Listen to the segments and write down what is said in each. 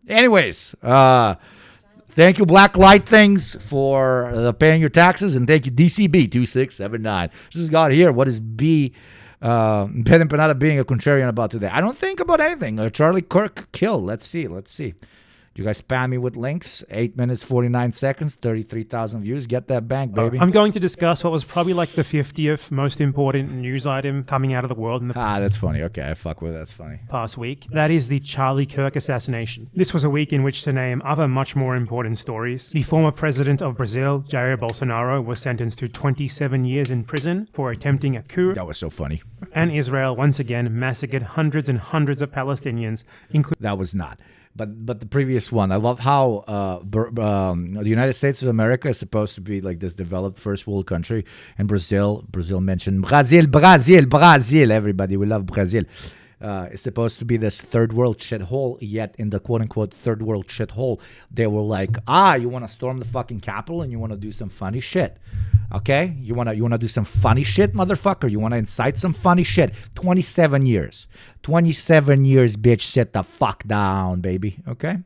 Anyways, thank you, Black Light Things, for paying your taxes, and thank you, DCB 2679. This is God here. What is badEmpanada being a contrarian about today? I don't think about anything. Charlie Kirk killed. Let's see. You guys spam me with links. 8 minutes, 49 seconds, 33,000 views. Get that bank, baby. I'm going to discuss what was probably like the 50th most important news item coming out of the world in the that's funny. Okay, I fuck with it. That's funny. Past week. That is the Charlie Kirk assassination. This was a week in which, to name other much more important stories, the former president of Brazil, Jair Bolsonaro, was sentenced to 27 years in prison for attempting a coup. That was so funny. And Israel once again massacred hundreds and hundreds of Palestinians, including... That was not. But the previous one, I love how the United States of America is supposed to be like this developed first world country, and Brazil mentioned Brazil. Everybody, we love Brazil. It's supposed to be this third world shithole, yet in the quote unquote third world shithole, they were like, you want to storm the fucking Capitol and you want to do some funny shit. Okay, you wanna do some funny shit, motherfucker. You wanna incite some funny shit. 27 years, bitch. Sit the fuck down, baby. Okay.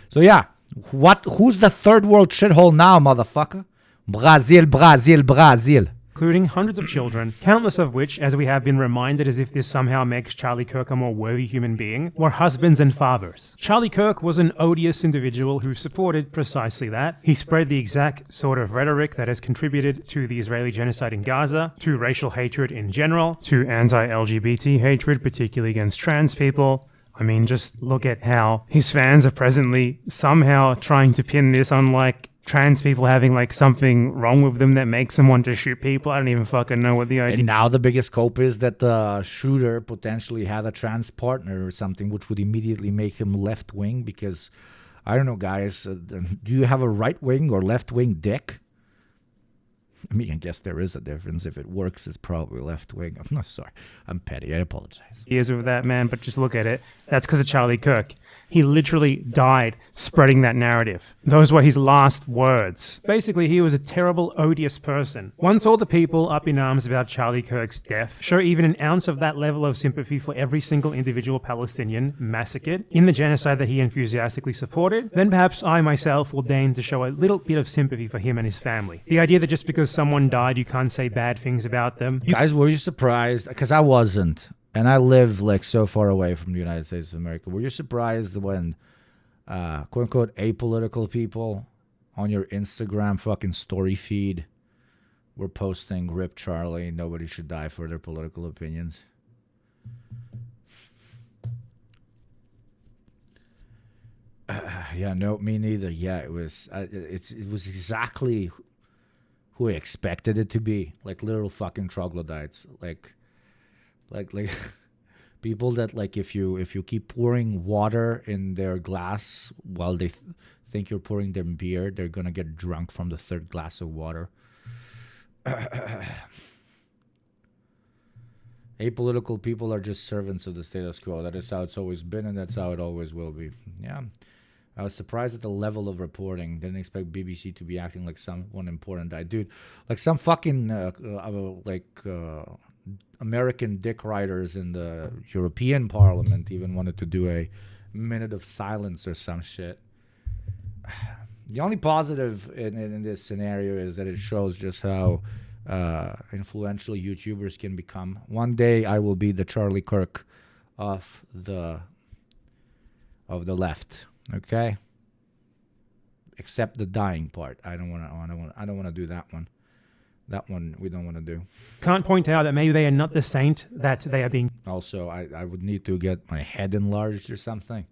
So yeah, who's the third world shithole now, motherfucker? Brazil. Including hundreds of children, countless of which, as we have been reminded as if this somehow makes Charlie Kirk a more worthy human being, were husbands and fathers. Charlie Kirk was an odious individual who supported precisely that. He spread the exact sort of rhetoric that has contributed to the Israeli genocide in Gaza, to racial hatred in general, to anti-LGBT hatred, particularly against trans people. I mean, just look at how his fans are presently somehow trying to pin this on, like, trans people having like something wrong with them that makes them want to shoot people. I don't even fucking know what the idea. And now the biggest cope is that the shooter potentially had a trans partner or something, which would immediately make him left wing. Because I don't know, guys. Do you have a right wing or left wing dick? I mean, I guess there is a difference. If it works, it's probably left wing. I'm not sorry. I'm petty. I apologize. He is with that, man, but just look at it. That's because of Charlie Kirk. He literally died spreading that narrative. Those were his last words. Basically, he was a terrible, odious person. Once all the people up in arms about Charlie Kirk's death show even an ounce of that level of sympathy for every single individual Palestinian massacred in the genocide that he enthusiastically supported, then perhaps I myself will deign to show a little bit of sympathy for him and his family. The idea that just because someone died, you can't say bad things about them. Guys, were you surprised? Because I wasn't. And I live like so far away from the United States of America. Were you surprised when, quote unquote, apolitical people on your Instagram fucking story feed were posting "Rip Charlie, nobody should die for their political opinions"? Yeah, no, me neither. Yeah, it was exactly who I expected it to be. Like literal fucking troglodytes. Like people that, like, if you keep pouring water in their glass while they think you're pouring them beer, they're gonna get drunk from the third glass of water. Apolitical people are just servants of the status quo. That is how it's always been, and that's how it always will be. Yeah, I was surprised at the level of reporting. Didn't expect BBC to be acting like someone important died. Dude, like some fucking American dick riders in the European Parliament even wanted to do a minute of silence or some shit. The only positive in this scenario is that it shows just how influential YouTubers can become. One day I will be the Charlie Kirk of the left. Okay? Except the dying part. I don't want to do that one. That one we don't want to do. Can't point out that maybe they are not the saint that they are being. Also, I would need to get my head enlarged or something.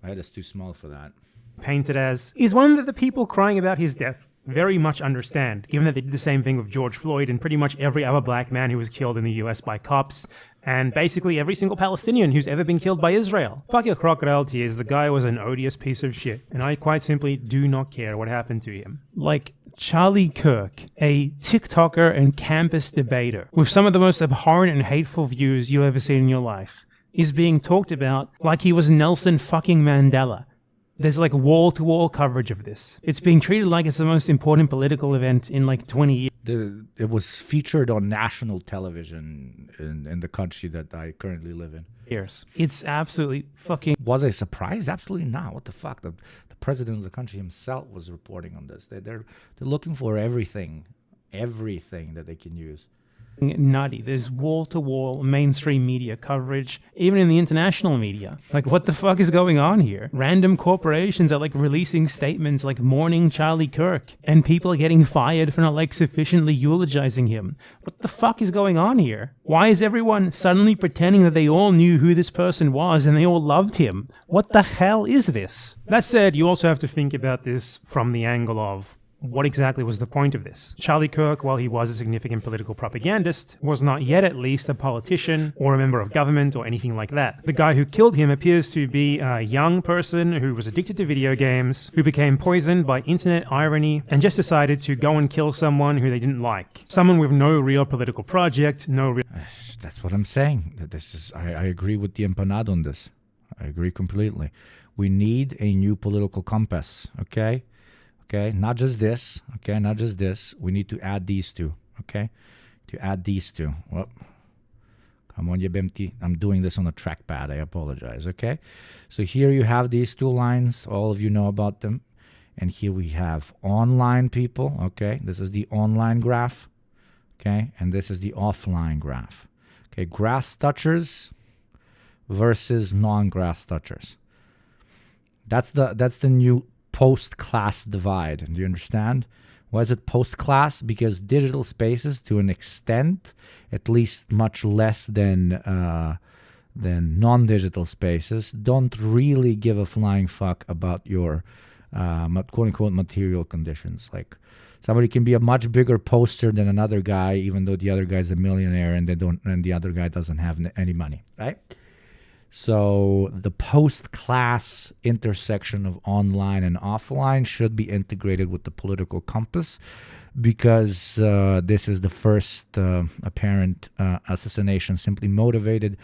My head is too small for that. Painted as is one that the people crying about his death very much understand, given that they did the same thing with George Floyd and pretty much every other black man who was killed in the US by cops, and basically every single Palestinian who's ever been killed by Israel. Fuck your crocodile tears, the guy was an odious piece of shit, and I quite simply do not care what happened to him. Like, Charlie Kirk, a TikToker and campus debater with some of the most abhorrent and hateful views you'll ever seen in your life, is being talked about like he was Nelson fucking Mandela. There's like wall-to-wall coverage of this. It's being treated like it's the most important political event in like 20 years. It was featured on national television in the country that I currently live in. It's absolutely fucking... Was I surprised? Absolutely not. What the fuck? The president of the country himself was reporting on this. They're looking for everything that they can use. Nutty. There's wall-to-wall mainstream media coverage, even in the international media. Like, what the fuck is going on here? Random corporations are like releasing statements like mourning Charlie Kirk, and people are getting fired for not like sufficiently eulogizing him. What the fuck is going on here? Why is everyone suddenly pretending that they all knew who this person was and they all loved him? What the hell is this? That said, you also have to think about this from the angle of what exactly was the point of this? Charlie Kirk, while he was a significant political propagandist, was not yet at least a politician or a member of government or anything like that. The guy who killed him appears to be a young person who was addicted to video games, who became poisoned by internet irony, and just decided to go and kill someone who they didn't like. Someone with no real political project, no real... That's what I'm saying. I agree with the Empanada on this. I agree completely. We need a new political compass, okay? Okay, not just this. Okay, not just this. We need to add these two. Okay, to add these two. Well, come on, Yebemti. I'm doing this on a trackpad. I apologize. Okay, so here you have these two lines. All of you know about them. And here we have online people. Okay, this is the online graph. Okay, and this is the offline graph. Okay, grass touchers versus non-grass touchers. That's the new post-class divide. Do you understand? Why is it post-class? Because digital spaces, to an extent, at least much less than non-digital spaces, don't really give a flying fuck about your quote-unquote material conditions. Like, somebody can be a much bigger poster than another guy, even though the other guy's a millionaire and the other guy doesn't have any money, right? So the post-class intersection of online and offline should be integrated with the political compass, because this is the first apparent assassination simply motivated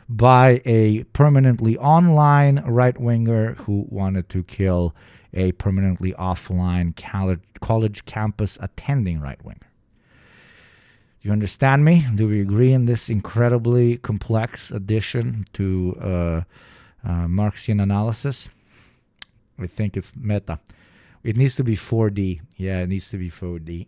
by a permanently online right-winger who wanted to kill a permanently offline college campus attending right-winger. You understand me? Do we agree in this incredibly complex addition to Marxian analysis? I think it's meta. It needs to be 4D. Yeah, it needs to be 4D.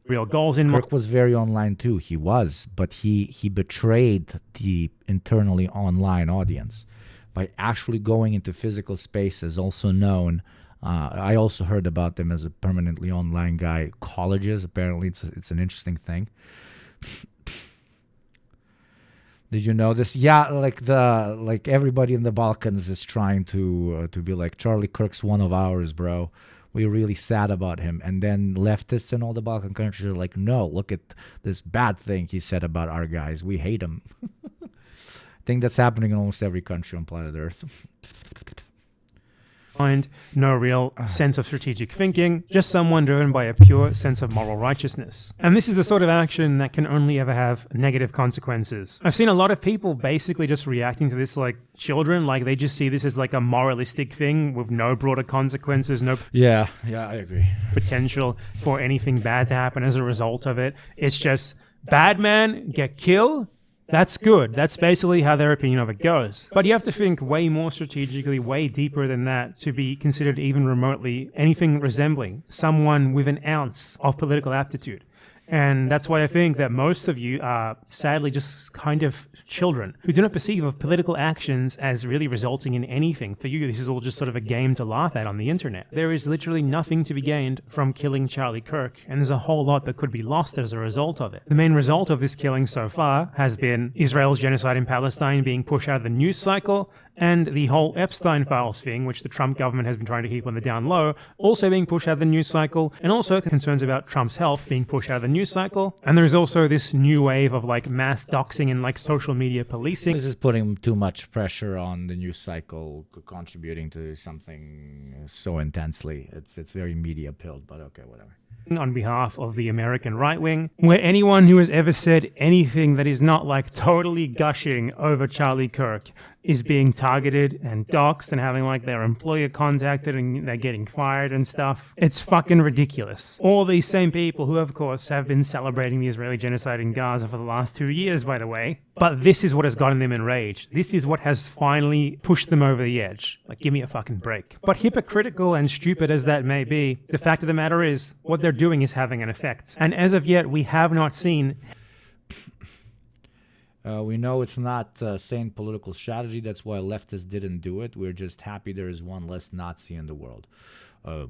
Real goals in... Kirk was very online too. He was, but he betrayed the internally online audience by actually going into physical spaces, also known... I also heard about them as a permanently online guy. Colleges, apparently, it's an interesting thing. Did you know this? Yeah, like everybody in the Balkans is trying to be like, Charlie Kirk's one of ours, bro. We're really sad about him. And then leftists in all the Balkan countries are like, no, look at this bad thing he said about our guys. We hate him. I think that's happening in almost every country on planet Earth. No real sense of strategic thinking, just someone driven by a pure sense of moral righteousness. And this is the sort of action that can only ever have negative consequences. I've seen a lot of people basically just reacting to this like children, like they just see this as like a moralistic thing with no broader consequences, no Yeah, I agree. Potential for anything bad to happen as a result of it. It's just bad man get killed. That's good. That's basically how their opinion of it goes. But you have to think way more strategically, way deeper than that to be considered even remotely anything resembling someone with an ounce of political aptitude. And that's why I think that most of you are sadly just kind of children who do not perceive of political actions as really resulting in anything. For you, this is all just sort of a game to laugh at on the internet. There is literally nothing to be gained from killing Charlie Kirk, and there's a whole lot that could be lost as a result of it. The main result of this killing so far has been Israel's genocide in Palestine being pushed out of the news cycle, and the whole Epstein files thing, which the Trump government has been trying to keep on the down low, also being pushed out of the news cycle, and also concerns about Trump's health being pushed out of the news cycle. And there is also this new wave of like mass doxing and like social media policing. This is putting too much pressure on the news cycle, contributing to something so intensely. It's very media pilled, but okay, whatever. on behalf of the American right wing, where anyone who has ever said anything that is not like totally gushing over Charlie Kirk is being targeted and doxxed and having like their employer contacted and they're getting fired and stuff. It's fucking ridiculous. All these same people who, of course, have been celebrating the Israeli genocide in Gaza for the last 2 years, by the way. But this is what has gotten them enraged. This is what has finally pushed them over the edge. Like, give me a fucking break. But hypocritical and stupid as that may be, the fact of the matter is, what they're doing is having an effect. And as of yet, we have not seen... We know it's not sane political strategy. That's why leftists didn't do it. We're just happy there is one less Nazi in the world.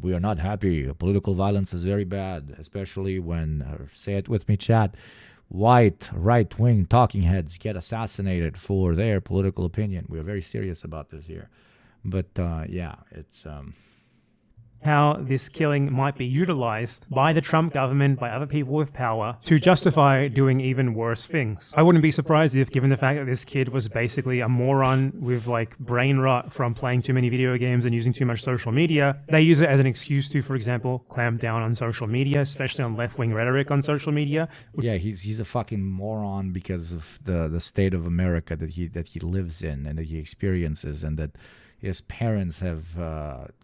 We are not happy. Political violence is very bad, especially when, say it with me, chat, white right-wing talking heads get assassinated for their political opinion. We're very serious about this here. But yeah, it's... how this killing might be utilized by the Trump government, by other people with power, to justify doing even worse things. I wouldn't be surprised if, given the fact that this kid was basically a moron with like brain rot from playing too many video games and using too much social media, they use it as an excuse to, for example, clamp down on social media, especially on left-wing rhetoric on social media. Yeah, he's a fucking moron because of the state of America that he lives in and that he experiences, and that his parents have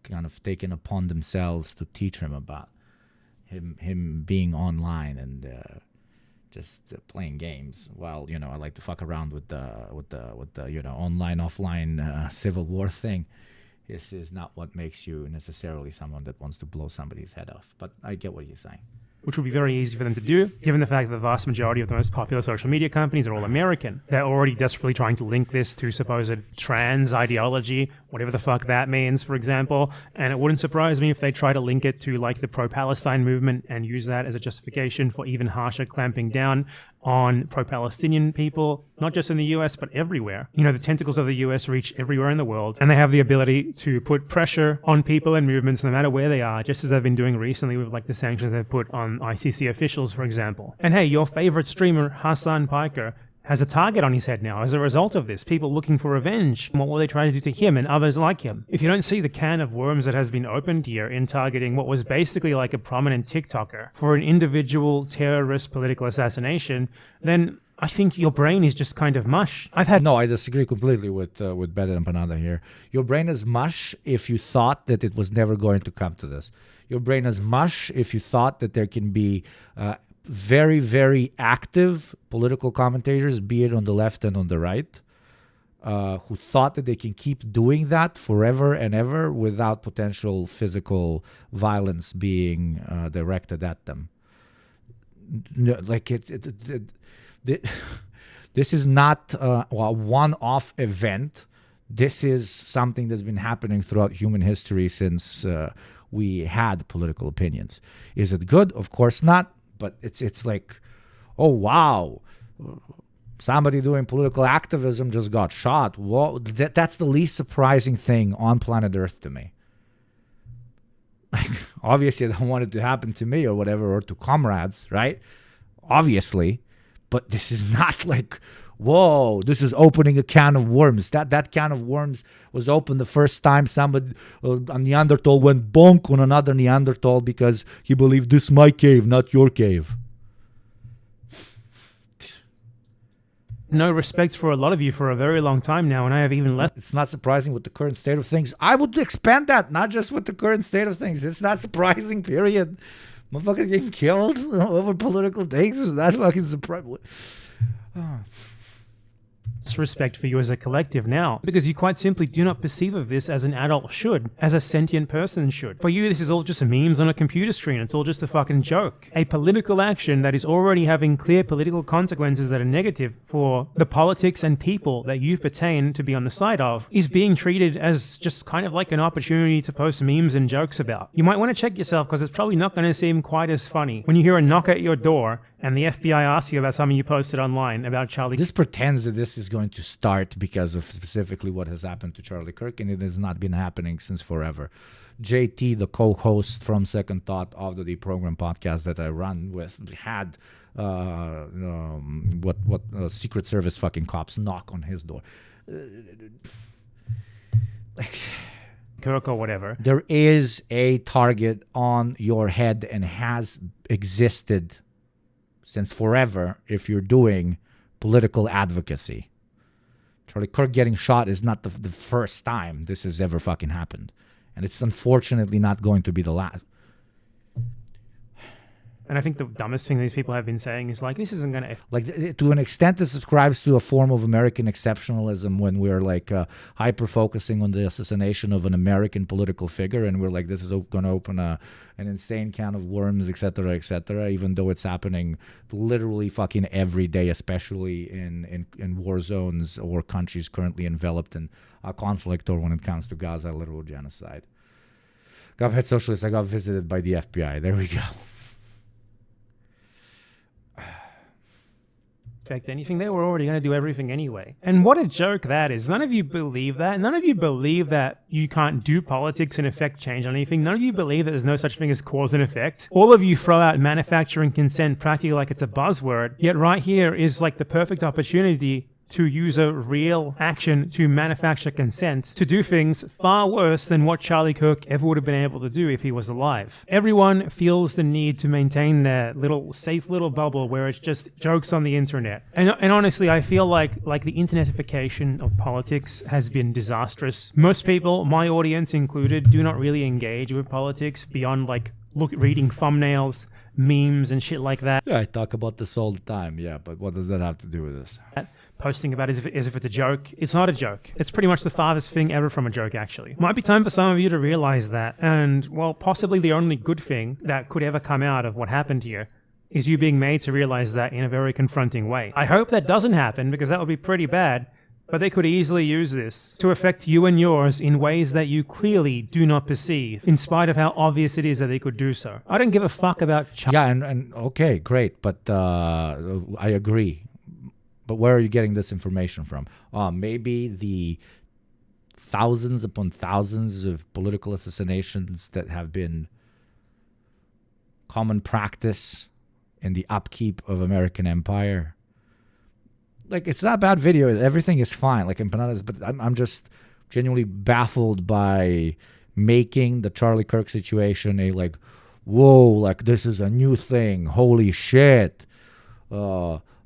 kind of taken upon themselves to teach him about him being online and just playing games. While I like to fuck around with the online offline civil war thing. This is not what makes you necessarily someone that wants to blow somebody's head off. But I get what you're saying. Which would be very easy for them to do, given the fact that the vast majority of the most popular social media companies are all American. They're already desperately trying to link this to supposed trans ideology, whatever the fuck that means, for example. And it wouldn't surprise me if they try to link it to like the pro-Palestine movement and use that as a justification for even harsher clamping down on pro-Palestinian people, not just in the US, but everywhere. The tentacles of the US reach everywhere in the world, and they have the ability to put pressure on people and movements no matter where they are, just as they've been doing recently with like the sanctions they've put on ICC officials, for example. And hey, your favorite streamer, Hassan Piker, has a target on his head now as a result of this. People looking for revenge. What will they try to do to him and others like him? If you don't see the can of worms that has been opened here in targeting what was basically like a prominent TikToker for an individual terrorist political assassination, then I think your brain is just kind of mush. No, I disagree completely with badEmpanada here. Your brain is mush if you thought that it was never going to come to this. Your brain is mush if you thought that there can be very, very active political commentators, be it on the left and on the right, who thought that they can keep doing that forever and ever without potential physical violence being directed at them. Like this is not a one-off event. This is something that's been happening throughout human history since we had political opinions. Is it good? Of course not. But it's like, oh, wow, somebody doing political activism just got shot. Whoa, that's the least surprising thing on planet Earth to me. Like, obviously, I don't want it to happen to me or whatever, or to comrades, right? Obviously. But this is not like, whoa, this is opening a can of worms. That can of worms was opened the first time somebody, a Neanderthal, went bonk on another Neanderthal because he believed this is my cave, not your cave. No respect for a lot of you for a very long time now, and I have even less. It's not surprising with the current state of things. I would expand that, not just with the current state of things. It's not surprising, period. Motherfuckers getting killed over political things is not fucking surprising. Respect for you as a collective now, because you quite simply do not perceive of this as an adult should, as a sentient person should. For you, this is all just memes on a computer screen. It's all just a fucking joke. A political action that is already having clear political consequences that are negative for the politics and people that you pertain to be on the side of is being treated as just kind of like an opportunity to post memes and jokes about. You might want to check yourself, because it's probably not going to seem quite as funny when you hear a knock at your door and the FBI asks you about something you posted online about Charlie. This pretends that this is going to start because of specifically what has happened to Charlie Kirk, and it has not been happening since forever. JT, the co-host from Second Thought of the Program podcast that I run with, had Secret Service fucking cops knock on his door. Like, Kirk or whatever. There is a target on your head and has existed since forever if you're doing political advocacy. Charlie Kirk getting shot is not the first time this has ever fucking happened. And it's unfortunately not going to be the last. And I think the dumbest thing these people have been saying is like, this isn't going to... Like, to an extent, this subscribes to a form of American exceptionalism when we're like hyper-focusing on the assassination of an American political figure, and we're like, this is going to open an insane can of worms, etc., even though it's happening literally fucking every day, especially in war zones or countries currently enveloped in a conflict, or when it comes to Gaza, literal genocide. Govhead Socialist, I got visited by the FBI. There we go. Affect anything. They were already going to do everything anyway. And what a joke that is. None of you believe that. None of you believe that you can't do politics and affect change on anything. None of you believe that there's no such thing as cause and effect. All of you throw out manufacturing consent practically like it's a buzzword. Yet right here is like the perfect opportunity to use a real action to manufacture consent to do things far worse than what Charlie Kirk ever would have been able to do if he was alive. Everyone feels the need to maintain their little safe little bubble where it's just jokes on the internet. And honestly, I feel like the internetification of politics has been disastrous. Most people, my audience included, do not really engage with politics beyond like reading thumbnails, memes and shit like that. Yeah, I talk about this all the time. Yeah, but what does that have to do with this? Posting about it as if it's a joke. It's not a joke. It's pretty much the farthest thing ever from a joke, actually. Might be time for some of you to realize that. And, well, possibly the only good thing that could ever come out of what happened here is you being made to realize that in a very confronting way. I hope that doesn't happen, because that would be pretty bad. But they could easily use this to affect you and yours in ways that you clearly do not perceive, in spite of how obvious it is that they could do so. I don't give a fuck about... Yeah, and okay, great, but I agree. But where are you getting this information from? Maybe the thousands upon thousands of political assassinations that have been common practice in the upkeep of American empire. Like, it's not a bad video. Everything is fine. Like, empanadas, but I'm just genuinely baffled by making the Charlie Kirk situation a like, whoa, like this is a new thing. Holy shit.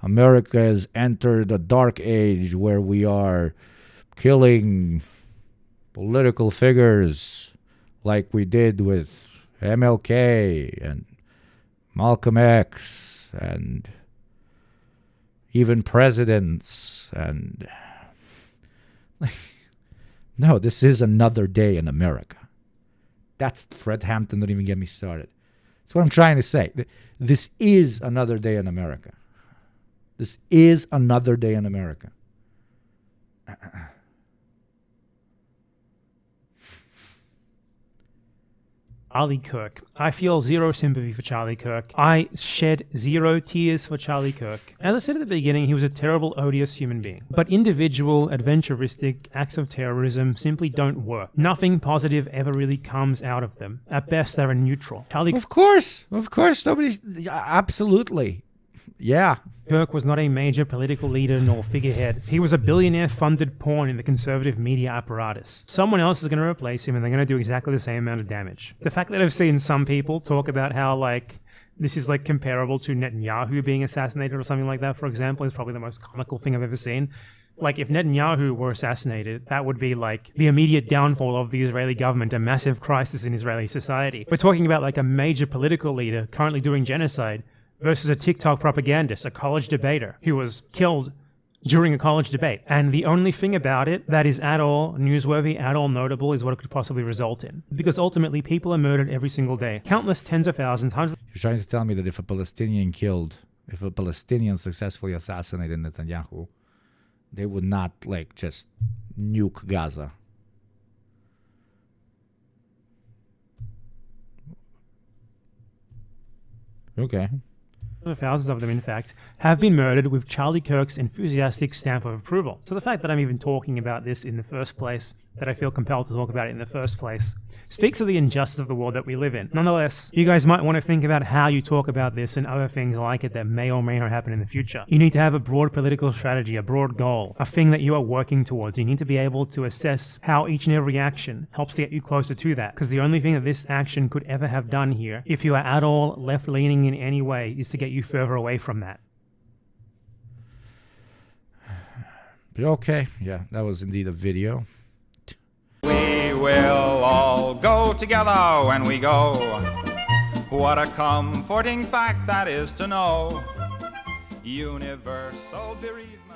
America has entered a dark age where we are killing political figures like we did with MLK and Malcolm X and even presidents. And no, this is another day in America. That's Fred Hampton. Don't even get me started. That's what I'm trying to say. This is another day in America. This is another day in America. Charlie Kirk. I feel zero sympathy for Charlie Kirk. I shed zero tears for Charlie Kirk. As I said at the beginning, he was a terrible, odious human being. But individual, adventuristic acts of terrorism simply don't work. Nothing positive ever really comes out of them. At best, they're neutral. Of course, nobody's... Absolutely. Yeah. Kirk was not a major political leader nor figurehead. He was a billionaire-funded pawn in the conservative media apparatus. Someone else is going to replace him, and they're going to do exactly the same amount of damage. The fact that I've seen some people talk about how, like, this is, like, comparable to Netanyahu being assassinated or something like that, for example, is probably the most comical thing I've ever seen. Like, if Netanyahu were assassinated, that would be, like, the immediate downfall of the Israeli government, a massive crisis in Israeli society. We're talking about, like, a major political leader currently doing genocide versus a TikTok propagandist, a college debater who was killed during a college debate. And the only thing about it that is at all newsworthy, at all notable, is what it could possibly result in. Because ultimately, people are murdered every single day. Countless tens of thousands, hundreds... You're trying to tell me that if a Palestinian successfully assassinated Netanyahu, they would not, like, just nuke Gaza. Okay. Thousands of them, in fact, have been murdered with Charlie Kirk's enthusiastic stamp of approval. So the fact that I'm even talking about this in the first place that I feel compelled to talk about it in the first place, speaks of the injustice of the world that we live in. Nonetheless, you guys might want to think about how you talk about this and other things like it that may or may not happen in the future. You need to have a broad political strategy, a broad goal, a thing that you are working towards. You need to be able to assess how each and every action helps to get you closer to that. Because the only thing that this action could ever have done here, if you are at all left-leaning in any way, is to get you further away from that. Okay, yeah, that was indeed a video. We will all go together when we go. What a comforting fact that is to know. Universal bereavement.